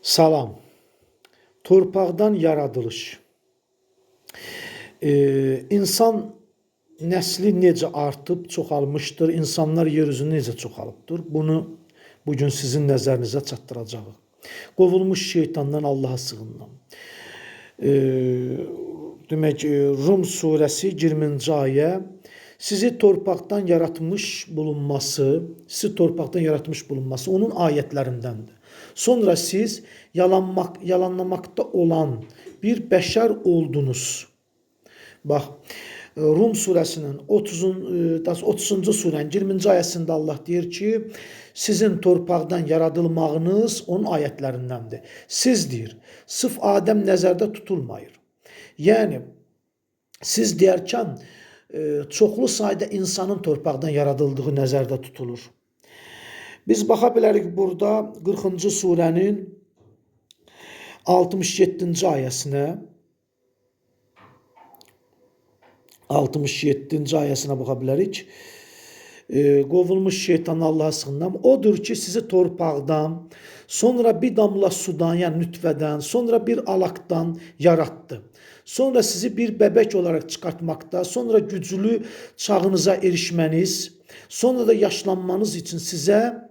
Salam. Torpaqdan yaradılış. İnsan nəsli necə artıb, çoxalmışdır, insanlar yer üzünü necə çoxalıbdır, bunu bugün sizin nəzərinizə çatdıracağıq. Qovulmuş şeytandan Allaha sığınıram. Demək, Rum surəsi 20-ci ayə sizi torpaqdan yaratmış bulunması onun ayətlərindəndir. Sonra siz yalanlamakta olan bir bəşər oldunuz. Bax, Rum surəsinin 30-cu surənin 20-ci ayəsində Allah deyir ki, sizin torpaqdan yaradılmağınız onun ayətlərindəndir. Siz deyir, sırf Adəm nəzərdə tutulmayır. Yəni, siz deyərkən çoxlu sayda insanın torpaqdan yaradıldığı nəzərdə tutulur. Biz baxa bilərik burada 40-cı surənin 67-ci ayəsinə. 67-ci ayəsinə baxa bilərik. Qovulmuş şeytanı Allah'a sığınıram. Odur ki, sizi torpaqdan, sonra bir damla sudan, yəni nütvədən, sonra bir alaqdan yarattı. Sonra sizi bir bəbək olaraq çıxartmaqda, sonra güclü çağınıza erişməniz, sonra da yaşlanmanız için sizə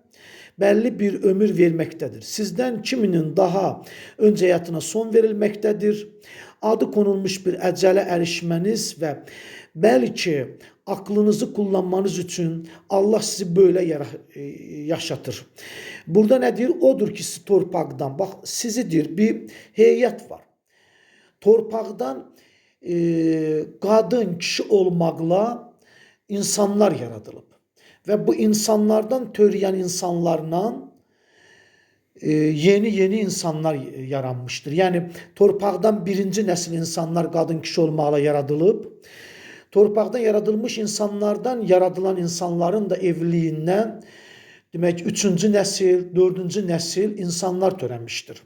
bəlli bir ömür verməkdədir. Sizdən kiminin daha öncə həyatına son verilməkdədir. Adı konulmuş bir əcələ erişməniz və bəlkə aklınızı kullanmanız için Allah sizi böyle yaşatır. Burada ne diyor? Odur ki siz torpaqdan, bak sizi deyir, bir heyət var. Torpaqdan qadın, kişi olmaqla insanlar yaradılıb. Ve bu insanlardan törəyən insanlarla yeni insanlar yaranmıştır. Yani torpaqdan birinci nəsil insanlar qadın, kişi olmaqla yaradılıb. Torpaqdan yaradılmış insanlardan yaradılan insanların da evliliğindən demək 3-cü nəsil, 4-cü nəsil insanlar törənmişdir.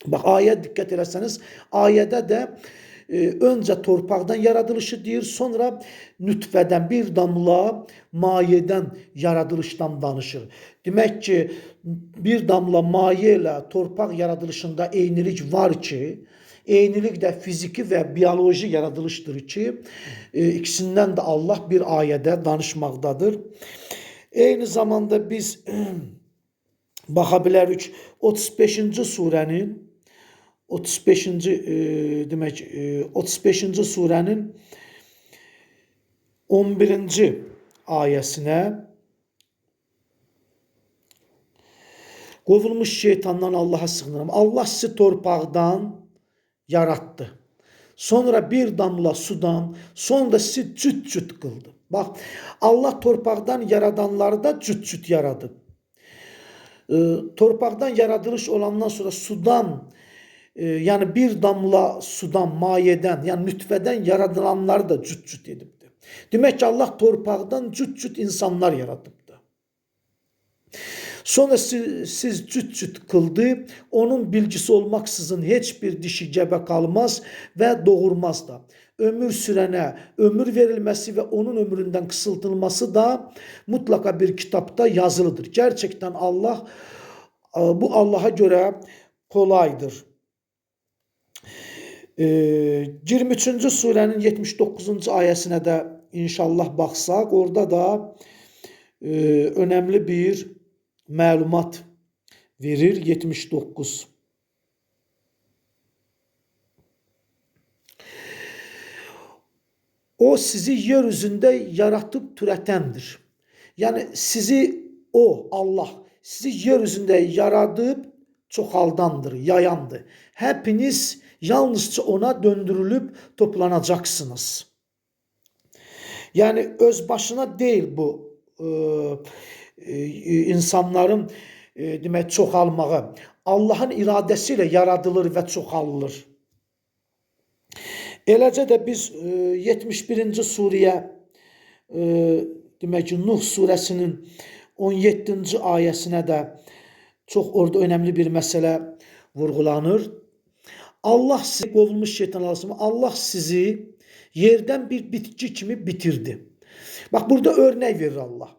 Bax, ayə diqqət eləsəniz, ayədə də öncə torpaqdan yaradılışı deyir, sonra nütvədən, bir damla mayədən yaradılışdan danışır. Demək ki, bir damla mayə ilə torpaq yaradılışında eynilik var ki, eynilik de fiziki ve biyoloji yaradılıştır ki, ikisinden de Allah bir ayədə danışmaqdadır. Eyni zamanda biz baxa bilərik 35-ci surənin 35-ci surənin 11-ci ayəsinə qovulmuş şeytandan Allah'a sığınıram. Allah sizi torpaqdan yarattı. Sonra bir damla sudan, sonra da sizi cüt-cüt kıldı. Bak, Allah torpaqdan yaradanları da cüt-cüt yaradı. Torpaqdan yaradılış olandan sonra sudan, yani bir damla sudan, mayeden, yani nütveden yaradılanları da cüt-cüt edibdi. Demek ki Allah torpaqdan cüt-cüt insanlar yaratıbdı. Sonra siz cüt-cüt kıldı, onun bilgisi olmaksızın hiçbir dişi gebe kalmaz ve doğurmaz da. Ömür sürene ömür verilmesi ve onun ömründen kısaltılması da mutlaka bir kitapta yazılıdır. Gerçekten Allah, bu Allah'a göre kolaydır. 23. surenin 79. ayəsinə də inşallah baxsaq, orada da önemli bir məlumat verir. 79. O sizi yeryüzünde yaratıp türetendir. Yani sizi Allah sizi yeryüzünde yaratıp çoxaldandır, yayandır. Hepiniz yalnızca ona döndürülüp toplanacaksınız. Yani öz başına değil bu insanların demək çoxalmağı. Allahın iradəsiyle yaradılır ve çoxalılır. Eləcə də biz 71-ci surəyə demək ki, Nuh surəsinin 17-ci ayəsinə də çox orada önemli bir məsələ vurgulanır. Allah sizi, qovulmuş şeytan arasında, Allah sizi yerden bir bitki kimi bitirdi. Bak, burada örnek verir Allah.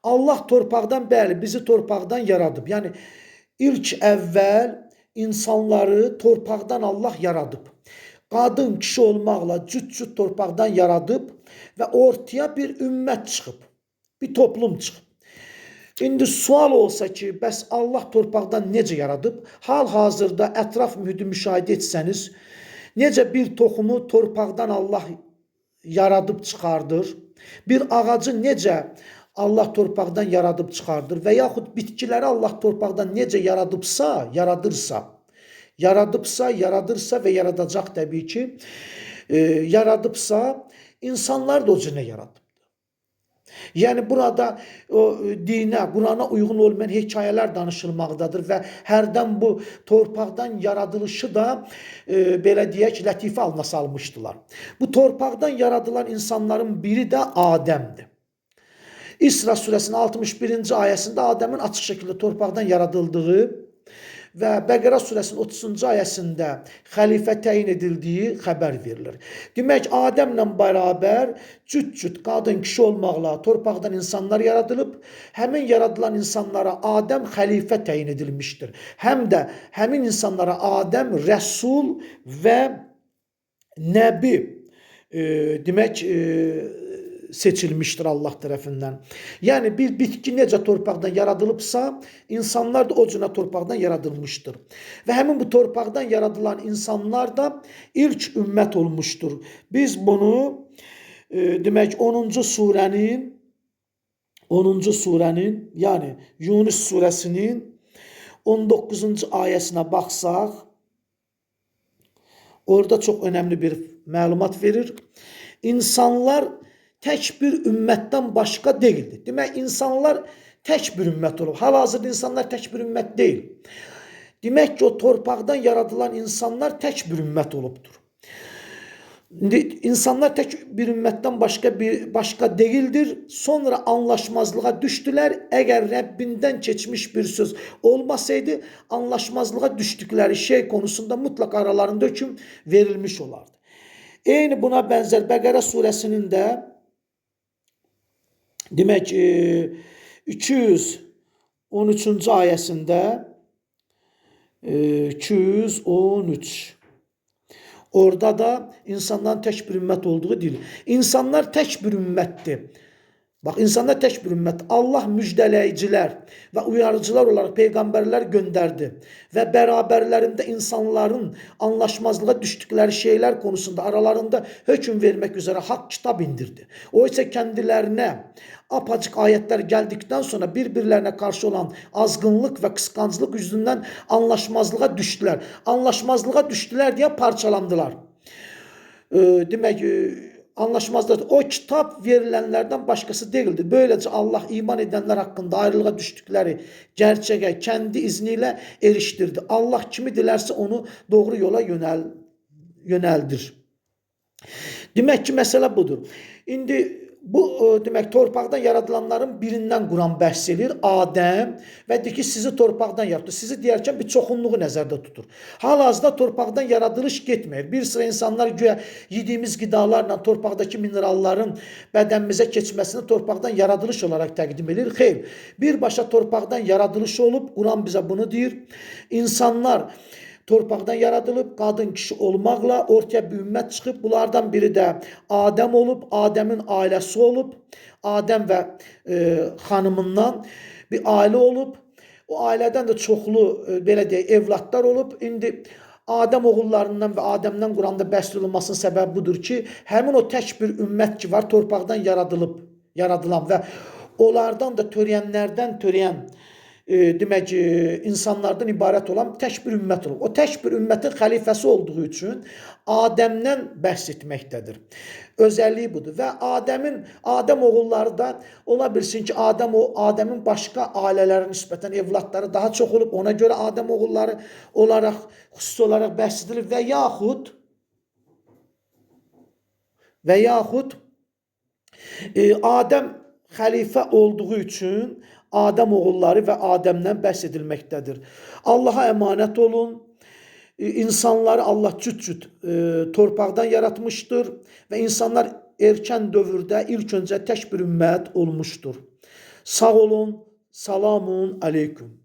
Allah torpaqdan, bəli, bizi torpaqdan yaradıb. Yəni ilk əvvəl insanları torpaqdan Allah yaradıb. Qadın, kişi olmaqla cüt-cüt torpaqdan yaradıb və ortaya bir ümmət çıxıb, bir toplum çıxıb. İndi sual olsa ki, bəs Allah torpaqdan necə yaradıb? Hal-hazırda ətraf mühiti müşahidə etsəniz, necə bir toxumu torpaqdan Allah yaradıb çıxardır? Bir ağacı necə Allah torpaqdan yaradıb çıxardır və yaxud bitkiləri Allah torpaqdan necə yaradırsa və yaradacaq təbii ki, yaradıbsa, insanlar da o cürə yaradıb. Yəni burada o dinə, Qurana uyğun olmayan hekayələr danışılmaqdadır və hərdən bu torpaqdan yaradılışı da belə deyək, lətifə alına salmışdılar. Bu torpaqdan yaradılan insanların biri də Adəmdir. İsra surəsinin 61-ci ayəsində Adəmin açıq şəkildə torpaqdan yaradıldığı və Bəqərə surəsinin 30-cu ayəsində xəlifə təyin edildiyi xəbər verilir. Demək, Adəmlə bərabər cüt-cüt qadın, kişi olmaqla torpaqdan insanlar yaradılıb, həmin yaradılan insanlara Adəm xəlifə təyin edilmişdir. Həm də həmin insanlara Adəm rəsul və nəbi demək seçilmiştir Allah tərəfindən. Yəni bir bitki necə torpaqdan yaradılıbsa, insanlar da o cürə torpaqdan yaradılmışdır. Və həmin bu torpaqdan yaradılan insanlar da ilk ümmət olmuşdur. Biz bunu demək 10-cu surənin, yəni Yunus surəsinin 19-cu ayəsinə baxsaq, orada çox önəmli bir məlumat verir. İnsanlar tək bir ümmətdən başqa deyildi. Demək, insanlar tək bir ümmət olub. Hal-hazırda insanlar tək bir ümmət deyil. Demək ki, o torpaqdan yaradılan insanlar tək bir ümmət olubdur. İnsanlar tək bir ümmətdən başqa deyildir. Sonra anlaşmazlığa düşdülər. Əgər Rəbbindən keçmiş bir söz olmasaydı, anlaşmazlığa düşdükləri şey konusunda mutlaq aralarında hökm verilmiş olardı. Eyni buna bənzər Bəqərə surəsinin də demək 213-cü ayəsində 213 orada da insanların tək bir ümmət olduğu deyilir. İnsanlar tək bir ümmətdir. Bax, insanlar tək bir ümmət. Allah müjdələyicilər və uyarıcılar olaraq peyğəmbərlər göndərdi və bərabərlərində insanların anlaşmazlığa düşdükləri şeylər konusunda aralarında hökm vermək üzrə haqq kitab indirdi. O isə kendilərinə apacıq ayətlər gəldikdən sonra bir-birlərinə qarşı olan azğınlıq və qısqanclıq yüzündən anlaşmazlığa düşdülər. Anlaşmazlığa düşdülər deyə parçalandılar. Demək, anlaşmazlıqdır. O kitab verilənlərdən başqası deyildi. Böyləcə Allah iman edənlər haqqında ayrılığa düşdükləri gerçəyə kəndi izni ilə erişdirdi. Allah kimi dilərsə onu doğru yola yönəldir. Demək ki, məsələ budur. İndi bu demək torpaqdan yaradılanların birindən Quran bəhs edir, Adəm, və deyir ki, sizi torpaqdan yaratdı. Sizi deyərkən bir çoxunluğu nəzərdə tutur. Hal-hazırda torpaqdan yaradılış getmir. Bir sıra insanlar güya yediyimiz qidalarla torpaqdakı mineralların bədənimizə keçməsini torpaqdan yaradılış olaraq təqdim edir. Xeyr, birbaşa torpaqdan yaradılış olub, Quran bizə bunu deyir. İnsanlar torpaqdan yaradılıb, qadın, kişi olmaqla ortaya bir ümmət çıxıb. Bunlardan biri də Adəm olub, Adəmin ailəsi olub. Adəm və xanımından bir ailə olub. O ailədən də çoxlu belə deyək, evlatlar olub. İndi Adəm oğullarından və Adəmdən Quranda bəhs olunmasının səbəbi budur ki, həmin o tək bir ümmət ki var, torpaqdan yaradılan və onlardan da törəyənlərdən törəyən demək, insanlardan ibarət olan tək bir ümmət olub. O tək bir ümmətin xəlifəsi olduğu üçün Adəmdən bəhs etməkdədir. Özəlliyi budur. Və Adəm oğulları da ola bilsin ki, Adəmin başqa ailələrə nisbətən evlatları daha çox olub. Ona görə Adəm oğulları olaraq, xüsusi olaraq bəhs edilir və yaxud Adəm xəlifə olduğu üçün Adəm oğulları və Adəmdən bəhs edilməkdədir. Allaha əmanət olun. İnsanları Allah cüt-cüt torpaqdan yaratmışdır və insanlar erkən dövrdə ilk öncə tək bir ümmət olmuşdur. Sağ olun, salamun aleyküm.